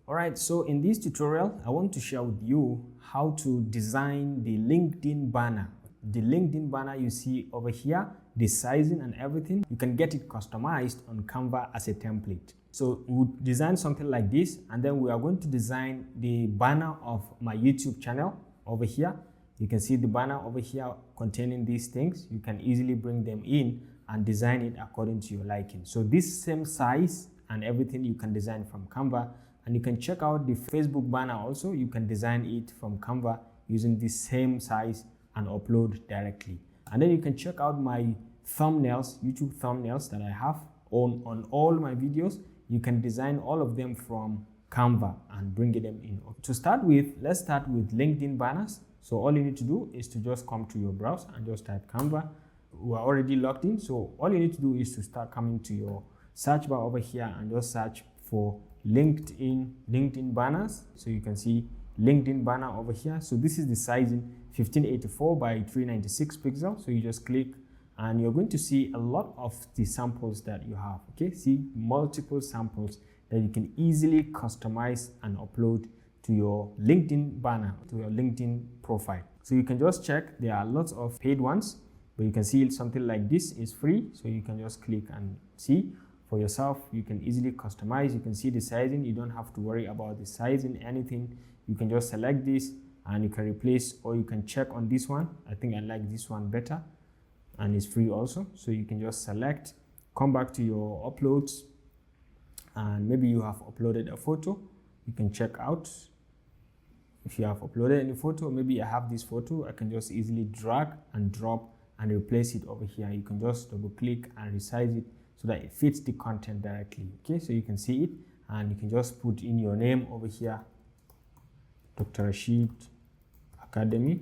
Alright, so in this tutorial, I want to share with you how to design the LinkedIn banner. The LinkedIn banner you see over here, the sizing and everything, you can get it customized on Canva as a template. So we'll design something like this, and then we are going to design the banner of my YouTube channel over here. You can see the banner over here containing these things. You can easily bring them in and design it according to your liking. So this same size and everything you can design from Canva, and you can check out the Facebook banner also. You can design it from Canva using the same size and upload directly. And then you can check out my thumbnails, YouTube thumbnails that I have on all my videos. You can design all of them from Canva and bring them in. To start with, let's start with LinkedIn banners. So all you need to do is to just come to your browser and just type Canva. We are already logged in, so all you need to do is to start coming to your search bar over here and just search for LinkedIn banners. So you can see LinkedIn banner over here. So this is the sizing 1584 by 396 pixels. So you just click and you're going to see a lot of the samples that you have. Okay, see multiple samples that you can easily customize and upload to your LinkedIn banner, to your LinkedIn profile. So you can just check, there are lots of paid ones, but you can see something like this is free. So you can just click and see for yourself. You can easily customize. You can see the sizing. You don't have to worry about the sizing, anything. You can just select this and you can replace, or you can check on this one. I think I like this one better, and it's free also. So you can just select, come back to your uploads, and maybe you have uploaded a photo. You can check out if you have uploaded any photo. Maybe I have this photo. I can just easily drag and drop and replace it over here. You can just double click and resize it so that it fits the content directly. Okay, so you can see it, and you can just put in your name over here, Dr. Rashid Academy,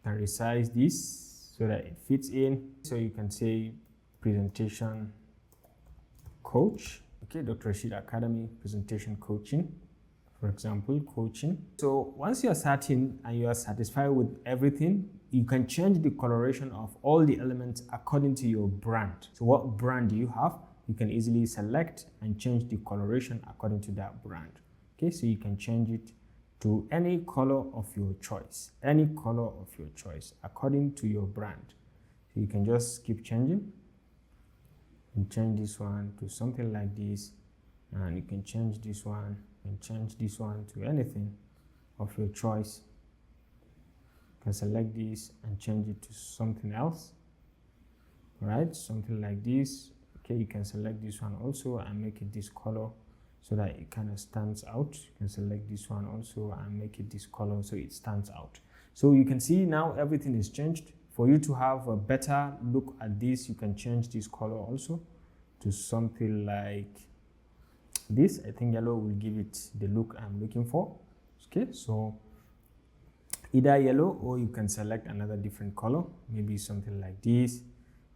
and resize this so that it fits in. So you can say presentation coach. Okay, Dr. Rashid Academy, presentation coaching, for example, coaching. So once you're certain and you are satisfied with everything, you can change the coloration of all the elements according to your brand. So what brand do you have? You can easily select and change the coloration according to that brand. Okay, so you can change it to any color of your choice, any color of your choice according to your brand. So you can just keep changing and change this one to something like this, and you can change this one and change this one to anything of your choice. You can select this and change it to something else. All right, something like this. Okay, you can select this one also and make it this color so that it kind of stands out. You can select this one also and make it this color so it stands out. So you can see now everything is changed. For you to have a better look at this, you can change this color also to something like this. I think yellow will give it the look I'm looking for. Okay, so either yellow, or you can select another different color, maybe something like this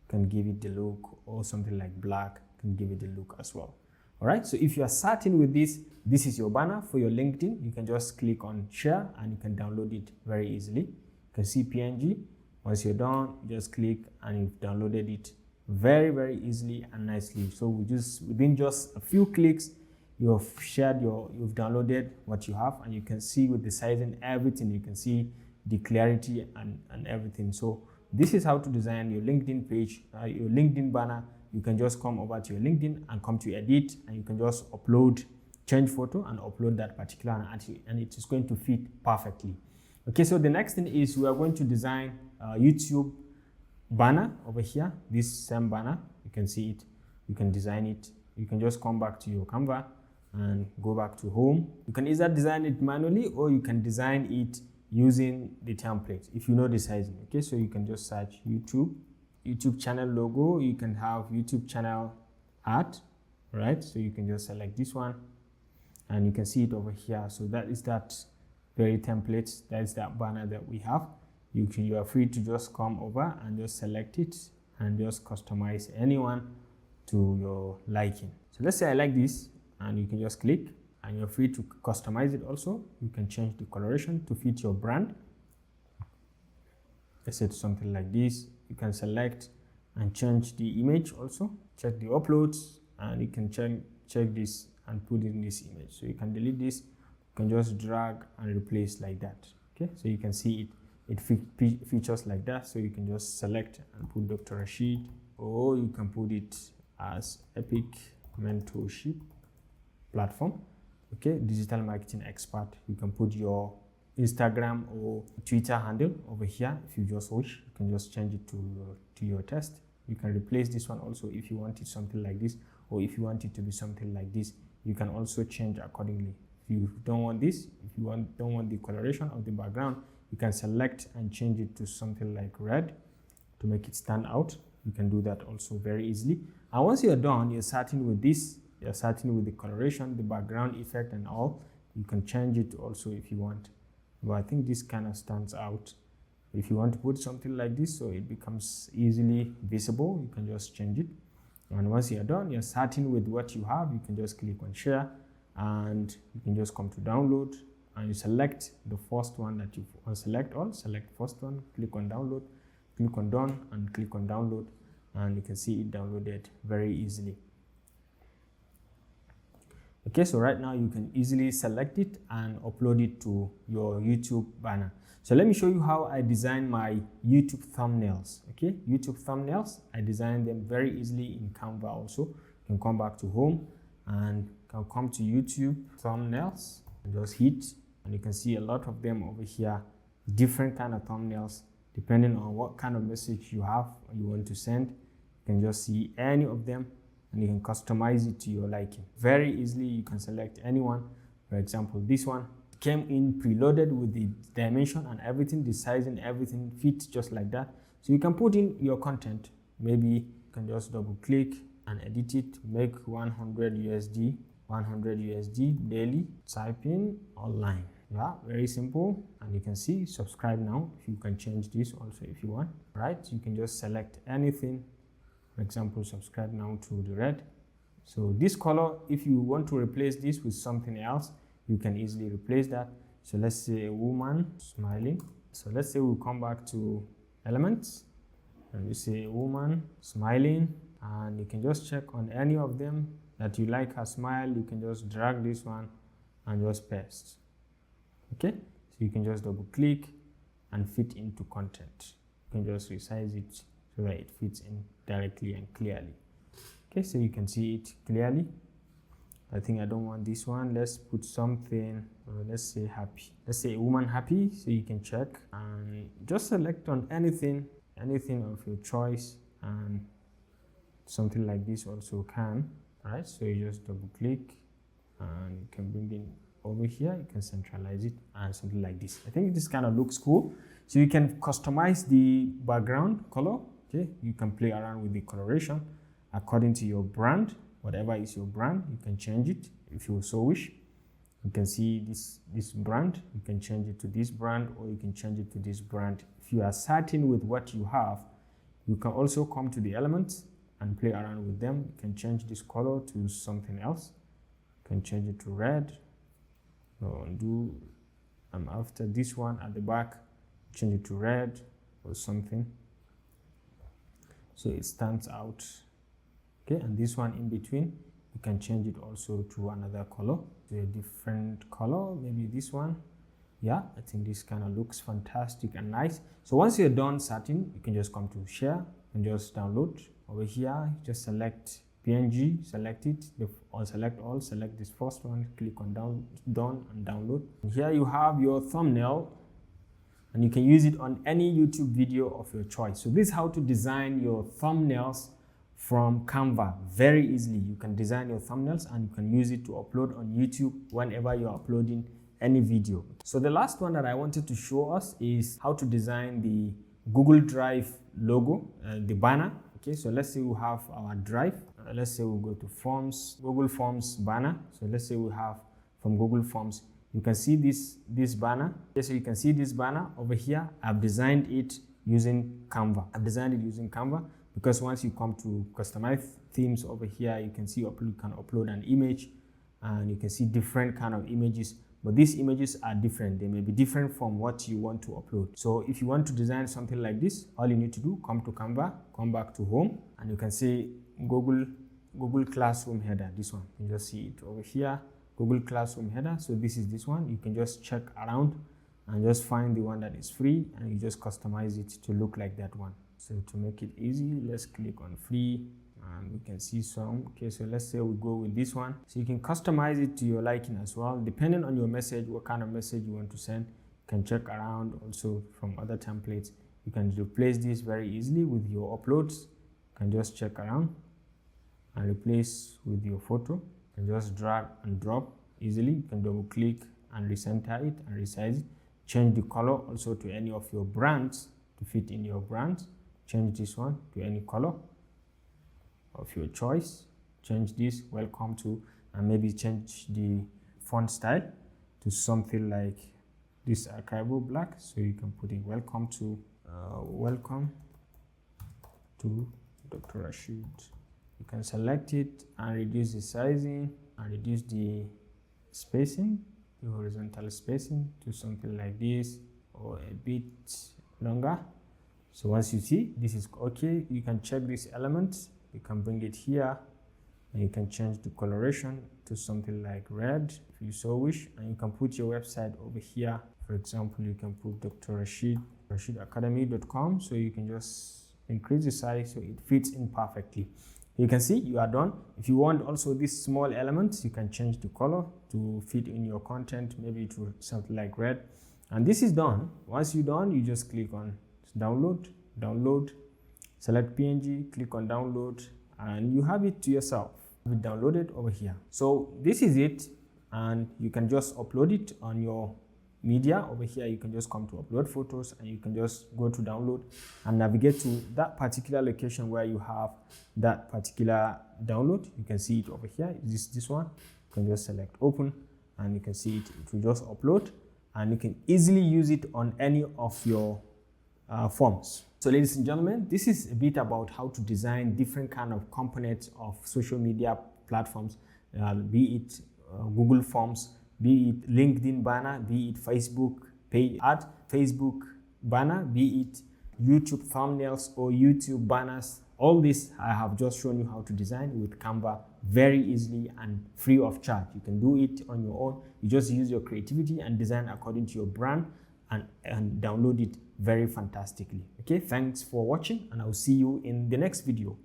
can give it the look, or something like black can give it the look as well. All right, so if you are certain with this, this is your banner for your LinkedIn. You can just click on share and you can download it very easily. You can see PNG. Once you're done, just click and you've downloaded it very easily and nicely. So within just a few clicks, you've downloaded what you have, and you can see with the sizing, everything. You can see the clarity and everything. So this is how to design your LinkedIn page, your LinkedIn banner. You can just come over to your LinkedIn and come to edit, and you can just upload, change photo and upload that particular, and it is going to fit perfectly. Okay, so the next thing is we are going to design a YouTube banner over here. This same banner, you can see it, you can design it. You can just come back to your Canva and go back to home. You can either design it manually or you can design it using the template if you know the sizing. Okay, so you can just search YouTube channel logo. You can have YouTube channel art, right? So you can just select this one and you can see it over here. So that is that very template. That is that banner that we have. You are free to just come over and just select it and just customize anyone to your liking. So let's say I like this, and you can just click and you're free to customize it also. You can change the coloration to fit your brand. Let's say something like this. You can select and change the image also. Check the uploads, and you can check this and put in this image. So you can delete this, you can just drag and replace like that. Okay, so you can see it features like that. So you can just select and put Dr. Rashid, or you can put it as Epic Mentorship Platform. Okay, digital marketing expert. You can put your Instagram or Twitter handle over here if you just wish. You can just change it to your text. You can replace this one also if you want it something like this, or if you want it to be something like this, you can also change accordingly. If you don't want this, if you don't want the coloration of the background, you can select and change it to something like red to make it stand out. You can do that also very easily. And once you're done, you're starting with this, you're starting with the coloration, the background effect and all. You can change it also if you want. But I think this kind of stands out. If you want to put something like this so it becomes easily visible, you can just change it. And once you're done, you're starting with what you have, you can just click on share and you can just come to download and you select the first one that you select all, select first one, click on download, click on done and click on download, and you can see it downloaded very easily. Okay, so right now you can easily select it and upload it to your YouTube banner. So let me show you how I design my YouTube thumbnails. Okay, YouTube thumbnails, I design them very easily in Canva also. You can come back to home and can come to YouTube thumbnails and just hit, and you can see a lot of them over here, different kind of thumbnails depending on what kind of message you have or you want to send. You can just see any of them and you can customize it to your liking. Very easily you can select anyone. For example, this one came in preloaded with the dimension and everything, the sizing, everything fits just like that. So you can put in your content. Maybe you can just double click and edit it, make 100 USD daily, type in online. Yeah, very simple. And you can see subscribe now. You can change this also if you want, right? You can just select anything. For example, subscribe now to the red. So this color, if you want to replace this with something else, you can easily replace that. So let's say a woman smiling. So let's say we'll come back to elements and we say a woman smiling, and you can just check on any of them that you like her smile. You can just drag this one and just paste. Okay, so you can just double click and fit into content. You can just resize it so that it fits in directly and clearly. Okay, so you can see it clearly. I think I don't want this one. Let's put something, let's say happy. Let's say a woman happy. So you can check and just select on anything of your choice, and something like this also can. All right, so you just double click and you can bring in over here. You can centralize it and something like this. I think this kind of looks cool. So you can customize the background color. Okay, you can play around with the coloration according to your brand. Whatever is your brand, you can change it if you so wish. You can see this brand, you can change it to this brand, or you can change it to this brand. If you are certain with what you have, you can also come to the elements and play around with them. You can change this color to something else. You can change it to red. After this one at the back, change it to red or something, so it stands out. Okay, and this one in between, you can change it also to another color, to a different color, maybe this one. Yeah, I think this kind of looks fantastic and nice. So once you're done setting, you can just come to share and just download. Over here, just select PNG, select it, or select all, select this first one, click on done and download. And here you have your thumbnail, and you can use it on any YouTube video of your choice. So this is how to design your thumbnails from Canva very easily. You can design your thumbnails and you can use it to upload on YouTube whenever you're uploading any video. So the last one that I wanted to show us is how to design the Google Drive logo, the banner. Okay, so let's say we have our drive. Let's say we go to Forms, Google Forms banner. So let's say we have from Google Forms. You can see this banner. Okay, so you can see this banner over here. I've designed it using Canva. I've designed it using Canva because once you come to customize themes over here, you can see you can upload an image and you can see different kind of images. But these images are different. They may be different from what you want to upload. So if you want to design something like this, all you need to do, come to Canva, come back to home, and you can say Google Google Classroom header, this one. You can just see it over here, Google Classroom header. So this is this one. You can just check around and just find the one that is free, and you just customize it to look like that one. So to make it easy, let's click on free, and we can see some. Okay, so let's say we go with this one. So you can customize it to your liking as well, depending on your message, what kind of message you want to send. You can check around also from other templates. You can replace this very easily with your uploads. You can just check around and replace with your photo. You can just drag and drop easily. You can double click and recenter it and resize it. Change the color also to any of your brands to fit in your brands. Change this one to any color of your choice. Change this welcome to, and maybe change the font style to something like this archival black. So you can put in welcome to Dr. Rashid. You can select it and reduce the sizing and reduce the spacing, the horizontal spacing to something like this or a bit longer. So once you see this is okay, you can check these elements. You can bring it here and you can change the coloration to something like red if you so wish, and you can put your website over here. For example, you can put Dr. Rashid, rashidacademy.com. So you can just increase the size so it fits in perfectly. You can see you are done. If you want also these small elements, you can change the color to fit in your content, maybe to something like red. And this is done. Once you're done, you just click on download, select PNG, click on download, and you have it to yourself. Have it downloaded over here. So this is it, and you can just upload it on your media. Over here you can just come to upload photos, and you can just go to download and navigate to that particular location where you have that particular download. You can see it over here. This one. You can just select open, and you can see it. It will just upload, and you can easily use it on any of your forms. So ladies and gentlemen, this is a bit about how to design different kind of components of social media platforms, be it Google Forms, be it LinkedIn banner, be it Facebook page ad, Facebook banner, be it YouTube thumbnails or YouTube banners. All this I have just shown you how to design with Canva very easily and free of charge. You can do it on your own. You just use your creativity and design according to your brand, and download it very fantastically. Okay, thanks for watching, and I'll see you in the next video.